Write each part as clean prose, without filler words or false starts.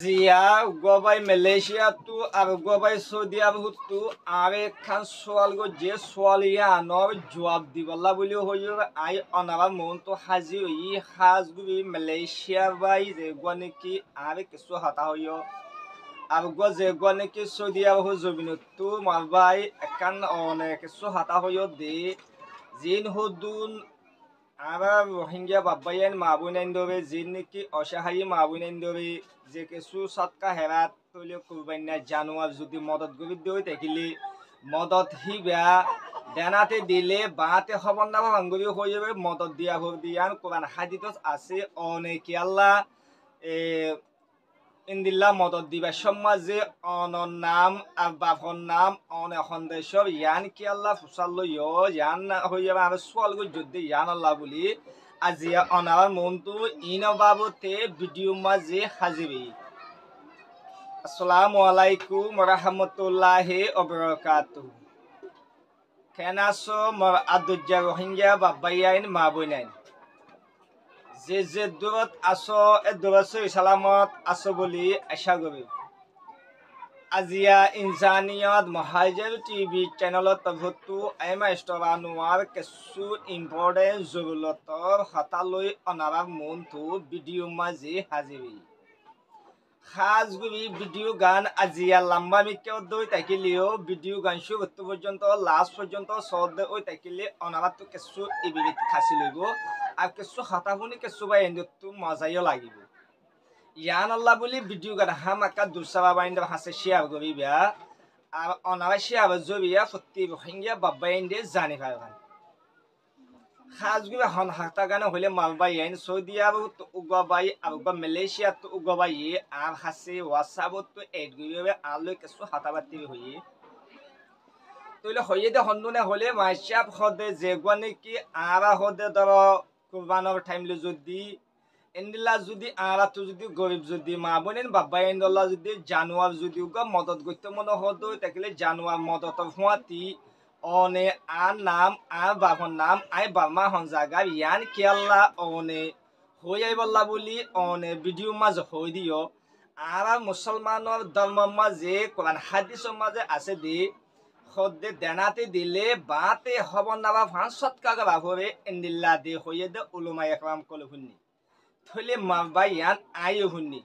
Zia Gobai Malaysia tu Abu Gobai Saudi Abu tu Are kan soal go je soalia no jawab di wala buli hoyo ai onara mon to haji yi has gu Malaysia bai je goniki are kisu hata hoyo Abu go je goniki Saudi Abu zobinu tu mabai kan one kisu hata hoyo de jin hodun Aba Rohingya babayan mabunan dobe ziniki অসহায় mabunan dobe যে কিছু সৎকা হেরাত তৈলে কুরবানিয়া জানুয়ার যদি মদত Gobi দই দেখিলি মদত হিবা দেনাতে দিলে বাতে হবন না ভাঙ্গুবি হয়ে যাবে মদত দিয়া ভর দিয়ান কোরআন হাদিস আছে অনেক আল্লাহ এ ইন্দিল্লা মদত দিবা সমাজে অনর নাম আর বাফর নাম অনে সন্দেশর ইয়ান কি আল্লাহ ফুসাল্লো ইয়ান হয়ে যাবে আর সোয়ালগো যদি ইয়ান আল্লাহ বলি আজিয়া অনার মনতু ইন বাবতে ভিডিও মাঝে হাজিবি আসসালামু আলাইকুম রাহমাতুল্লাহি ওয়া বারাকাতুহু কেনাসো মর আদুজ্জা রোহিঙ্গা বাবাইয়াইন মাবুনাইন যে দূরত আসো এ দূরত সালামত আসো বলি আশা করি আজিয়া ইনসানিয়ত মহাজের টিভি চ্যানেলত ভুতু এমা স্টবানুয়ার কিছু ইম্পর্টেন্ট জরুরতর হতালৈ অনারার মনতু ভিডিও মাঝে হাজিবি খাজগুবি ভিডিও গান আজিয়া লম্বা মিকেও দই তাকিলিও ভিডিও গান শুরু পর্যন্ত লাস্ট পর্যন্ত সদ ওই তাকিলে অনারাত তো কিছু ইবিরিত খাসি লইব আর কিছু হতাহুনি কিছু বা এন্দু মজাইও লাগিব ইয়ান আল্লাহ বলি ভিডিও গান হামাকা দুসাবা বাইন্দ হাসে শেয়ার করিবা আর অনারা শেয়ার জবিয়া ফতি রোহিঙ্গা বাবাইন্দে জানি পারবেন খাজগুবি হন হাতা গান হইলে মালবাইন সৌদি আরব তো উগাবাই আর মালয়েশিয়া তো উগাবাই আর হাসে হোয়াটসঅ্যাপ তো এড করিবে আলো কিছু হাতাবাতি হই তইলে হইয়ে দে হন্দুনে হলে মাইশাপ হদে যেগুনে কি আরা হদে ধর কুরবানোর টাইমলে যদি এন্দিলা যদি আরা তো যদি গরিব যদি মা বোনেন বাবা এন্ডল্লা যদি জানুয়ার যদি উগা মদত গইতে মনে হদো তাকলে জানুয়ার মদত হুয়াতি অনে আর নাম আর বাবার নাম আই বার্মা হন জায়গা ইয়ান কি আল্লাহ অনে হইয়াই বল্লা বলি অনে ভিডিও মাঝে হই দিও আর মুসলমানের ধর্ম মাঝে কোরআন হাদিসের মাঝে আছে দি খদ্দে দেনাতে দিলে বাতে হবন না বা ফাঁস সৎকাগা বাভরে এন্দিল্লা দে হইয়ে দে উলুমা একরাম কলে হুন্নি থলে মারবা ইয়ান আইও হুন্নি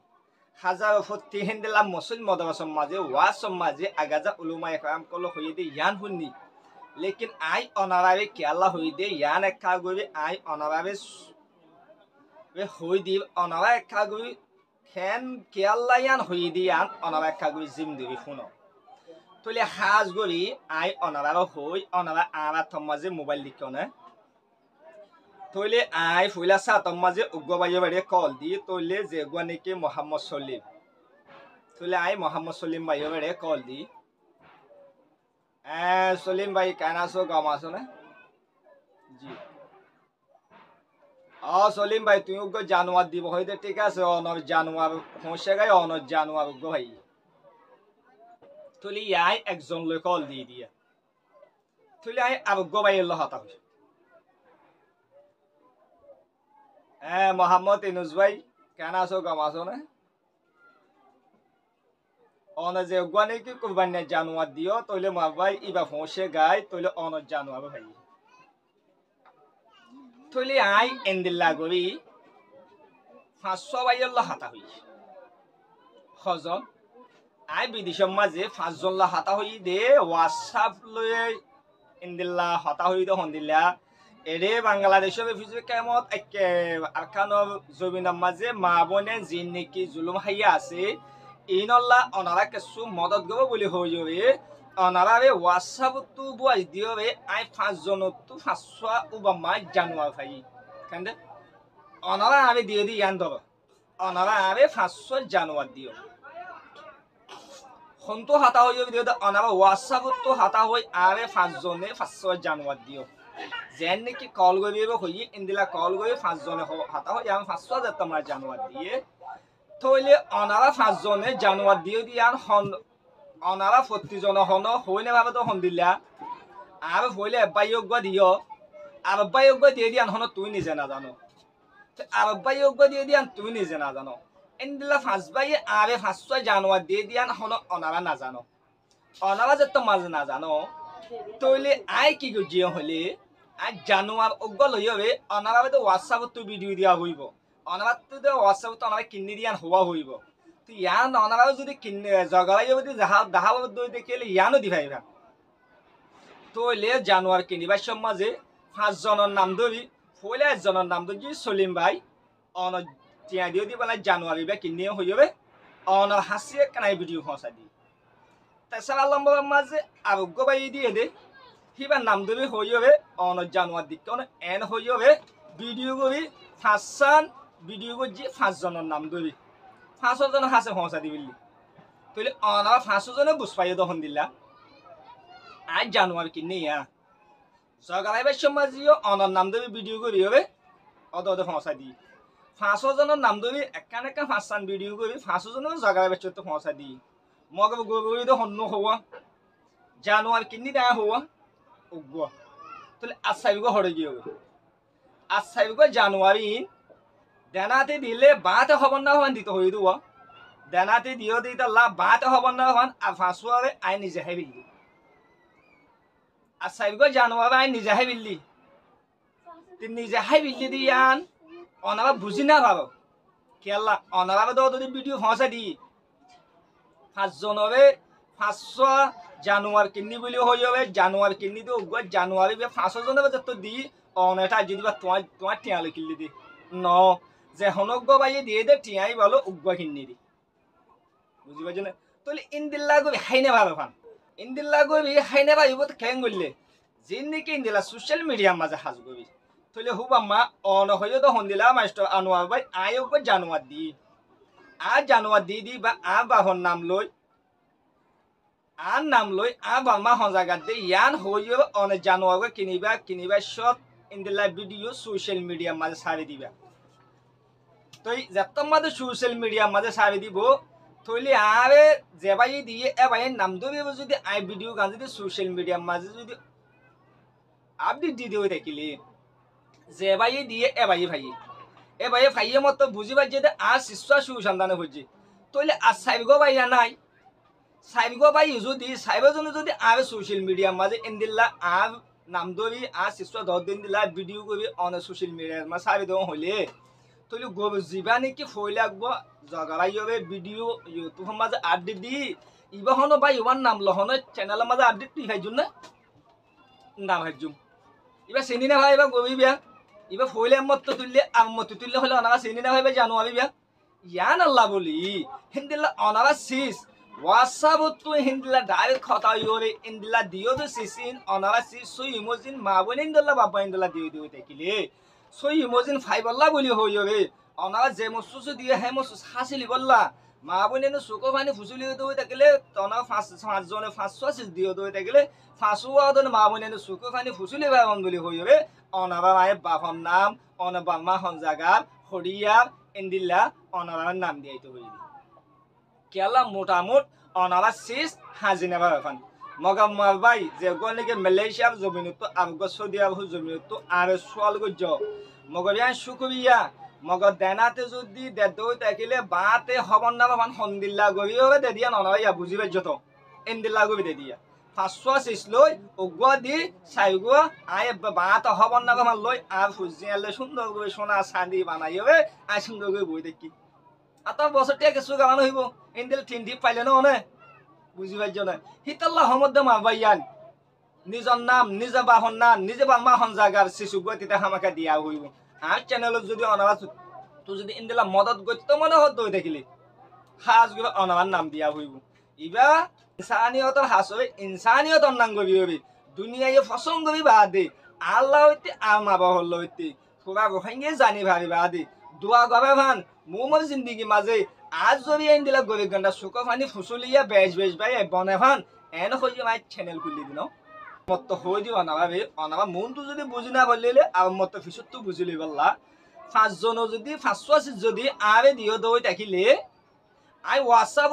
হাজার ফতি হেন্দিল্লা মুসলিম মদরসা মাঝে ওয়াজ মাঝে আগাজা উলুমা একরাম কলে হইয়ে দে ইয়ান হুন্নি लेकिन आई অনারাবে কি আল্লাহ হই দে ইয়ান একা গবি আই অনারাবে वे হই দি অনারা একা গবি খেন কি আল্লাহ ইয়ান হই দি ইয়ান অনারা একা গবি জিম দিবি ফুনো তলে হাজ গরি আই অনারা হই অনারা আরা থমাজে মোবাইল লিখনে তলে আই ফুইলা সা থমাজে উগবাইয়ে বাড়ি কল দি তলে যে গুয়ানিকে মোহাম্মদ সলিম তলে আই মোহাম্মদ সলিম বাইয়ে বাড়ি কল দি सलीम भाई कहना सो गमासो ना जी सलीम भाई तुम को जानवर দিব হইতে ঠিক আছে অনর জানুয়ার হোসে গায় অনর জানুয়ার গো ভাই তুলি আই একজন লোক কল দি দিয়া তুলি আই আর গো ভাই আল্লাহ হতা হইছে মোহাম্মদ ইনুস ভাই कहना सो गमासो না অনে যে গুয়ানে কি কুরবানি জানুয়ার দিও তইলে মাবাই ইবা ফোসে গায় তইলে অন জানুয়ার ভাই তইলে আই এন্দিল্লা গরি 500 ভাই আল্লাহ হাতা হই হজন আই বিদেশের মাঝে 5 জন লা হাতা হই দে হোয়াটসঅ্যাপ লয়ে এন্দিল্লা হাতা হই দে হন্দিল্লা এরে বাংলাদেশের ফিজে কেমত একে আরকানোর জমিনের মাঝে মা বনে জিন নাকি জুলুম হাইয়া আছে ইনল্লা অনারা কিছু মদত গব বলি হই যাবে অনারারে হোয়াটসঅ্যাপ তো বয়স দিওবে আই 5 জন তো 500 উবা মা জানুয়ার ভাই কান্দে অনারা আরে দিয়ে দি ইয়ান ধর অনারা আরে 500 জানুয়ার দিও হন্তু হাতা হই যাবে দিও অনারা হোয়াটসঅ্যাপ তো হাতা হই আরে 5 জনে 500 জানুয়ার দিও যেন নাকি কল গরিবে হই ইন্দিলা কল গরি 5 জনে হাতা হই আমি 500 যেত আমার জানুয়ার দিয়ে তইলে অনারা 5 জনে জানুয়ার দিও দিয়ান হন অনারা 40 জন হন হইনে ভাবে তো হন দিলা আর হইলে বাইয়োগ্য দিও আর বাইয়োগ্য দিয়ে দিয়ান হন তুই নিজে না জানো আর বাইয়োগ্য দিয়ে দিয়ান তুই নিজে না জানো ইন্দিলা ফাঁসবাই আবে 5 জানুয়ারি দিয়ে দিয়ান হন অনারা না জানো অনারা যে তো মাঝে না জানো তইলে আই কি গজিও হলে আজ জানুয়ার অগল হইবে অনারা তো হোয়াটসঅ্যাপ তো ভিডিও দিয়া হইব অনারা তো হোয়াটসঅ্যাপ তো অনারা কিনি দিয়ান হওয়া হইব তো ইয়ান অনারাও যদি কিনে জগাই যদি দাহাব দই দেখিলে ইয়ানো দি ভাইবা তইলে জানুয়ার কিনিবার সমাজে 5 জনের নাম ধরি ফলে 1 জনের নাম ধরি সলিম ভাই অন টিয়া দিও দি বলা জানুয়ারি বা কিনে হইবে অন হাসিয়ে কানাই ভিডিও ফসা দি তাছাড়া লম্বা মাঝে আরোগ্য বাই দিয়ে দে হিবার নাম ধরে হইবে অন জানুয়ারি দিকে অন এন হইবে ভিডিও করি 5 ভিডিও করছি 5 জনের নাম ধরি 5 জন হাসে ফসা দি বললি তাহলে অনারা 5 জনে বুঝ পাইয়ে তখন দিলা আজ জানুয়ারি কিনে ইয়া সকালে সমাজিও অনর নাম ধরে ভিডিও করি হবে অত অত ফসা দি 5 জনের নাম ধরে একান 5 ভিডিও করি 5 জনের সকালে বেচতে ফসা দি মগ গরি তো হন্য হওয়া জানুয়ারি কিনি দেয়া হওয়া উগ্র তাহলে আসাইগো হরে গিয়ে হবে আসাইগো জানুয়ারি দেনাতে দিলে বাতে খবর না হন দিতে হই দেওয়া দেনাতে দিও দিতে লা বাতে খবর না হন আর 5 হবে আই নিজে হেবি আসাইগো জানুয়ারি আই নিজে হেবিলি তিন নিজে হেবিলি দিয়ান অনারা বুঝি না ভালো কেলা অনারা তো যদি ভিডিও ফসা দি 5 জনরে 500 জানুয়ারি কিনি বলি হই হবে জানুয়ারি কিনি তো জানুয়ারি 5 জনের বাজার তো দি অনেটা যদি বা তোমার টিয়ালে কিনলি দি ন যে হনজ্ঞ বাইয়ে দিয়ে দে টিয়াই ভালো উগ্র কিনি দি বুঝি পাইছ না তাহলে ইন্দিল্লা গবি হাইনে ভালো ফান ইন্দিল্লা গবি হাইনে ভাইব তো খেং গললে জিন্দিকে ইন্দিলা সোশ্যাল মিডিয়ার মাঝে হাজ গবি তাহলে হুবা মা অন হইও তো হন্দিলা মাস্টার আনোয়ার ভাই আয়ো জানুয়ারি দি আ জানুয়ারি দি দি বা আ বাহর নাম লই আন নাম লই আ বামা হজাগাত দে ইয়ান হইও অনে জানুয়ারি কিনিবা শর্ট ইন্দিলা ভিডিও সোশ্যাল মিডিয়ার মাঝে সারি দিবা তুই যত মাঝে সোশ্যাল মিডিয়ার মাঝে সারি দিব তইলে আরে যেবাই দিয়ে এবাই নাম ধরে যদি আই ভিডিও গান যদি সোশ্যাল মিডিয়ার মাঝে যদি আপডেট দি দিও দেখিলি যেবাই দিয়ে এবাই ভাই ভাইয়ে মতো বুঝি পাই যে আর শিষ্য সুসন্ধানে হচ্ছে তইলে আর সাইবগো ভাইয়া নাই সাইবগো ভাই যদি সাইবজন যদি আর সোশ্যাল মিডিয়ার মাঝে ইন্দিল্লা আর নাম ধরি আর শিষ্য 10 দিন দিলা ভিডিও করি অন সোশ্যাল মিডিয়ার মাঝে সারি দেওয়া হলে তইলে গো জিবা নাকি ফই লাগবো জগাই হবে ভিডিও ইউটিউবের মাঝে আপডেট দি ইবা হনো ভাই ইবার নাম লহনো চ্যানেলের মাঝে আপডেট তুই ভাইজুম না নাম ভাইজুম ইবা চিনি না ভাই এবার গবি বিয়া ইবা ফইলে মত তুললে মত তুললে হলে অনারা চিনি না ভাইবে জানুয়ারি বিয়া ইয়ান আল্লাহ বলি হিন্দিলা অনারা সিস হোয়াটসঅ্যাপ তো হিন্দিলা ডাইরেক্ট খতা ইওরে ইন্দিলা দিও তো সিসিন অনারা সিস সই ইমোজিন মা বলে ইন্দিলা বাবা ইন্দিলা দিও দেখিলে সই ইমোজিন ফাইবল্লা বলি হইবে অনারা যে মসুসু দিয়ে হে মসুস হাসিলি বললা মা বলে সুকো পানি ফুসুলি দই থাকিলে অনারা 5 জনে 500 সিস দিও দই থাকিলে 500 আদন মা বলে সুকো পানি ফুসুলি বাবন বলি হইবে অনারা মায়ে বাবার নাম অন বামা হনজাগার হরিয়ার ইন্দিল্লা অনারার নাম দিয়াইতে হইবে কেলা মোটামুট অনারা সিস হাজিনা বাবান মগা মারবাই যে গনেকে মালয়েশিয়ার জমিনত আরগো সৌদি আরব জমিনত আর সোয়াল গজ মগবিয়ান সুকুবিয়া মগ দেনাতে যদি দেদই তাকিলে বাতে হবন না বাবান হন্দিল্লা গবি হবে দে দিয়া অনারা বুঝিবে যত ইন্দিল্লা গবি দে দিয়া 500 সিস লই ওগো দি সাইগো আয় বাত হবন না বাবান লই আর ফুজিয়ালে সুন্দর করে সোনা চাঁদি বানাইবে আই সুন্দর করে বই দেখি আত বছরটিয়া কিছু গান হইব ইন্দিল তিনটি পাইলে না অনে বুঝি পাইছ না হিতাল্লাহ হমদ মারবাইয়ান নিজর নাম নিজে বাহন নাম নিজে বামা হন জাগার শিশু গতিতে হামাকা দিয়া হইব আর চ্যানেলত যদি অনারা তো যদি ইন্দিলা মদত গতি তো মনে হত দেখিলি হাজ গবে অনারার নাম দিয়া হইব ইবা ইনসানিয়তর হাস হই ইনসানিয়তর নাম গবি হবি দুনিয়ায় ফসং গবি বাদে আল্লাহ হইতে আমা বহল হইতে পুরা গোহাইয়ে জানি ভারি বাদে দোয়া গবে ভান মোমর জিন্দিগি মাঝে আজ যদি ইন্দিলা গরি গন্ডা সুক ফানি ফুসুলিয়া বেশ ভাই বনে ভান এন হইয়ে মাই চ্যানেল খুলি দিন মত হই দিও অনাবা মনটো যদি বুঝি না বললে আর মত ফিসুত বুঝিলি বললা 5 জন যদি 500 যদি আরে দিও দই দেখিলে আই হোয়াটসঅ্যাপ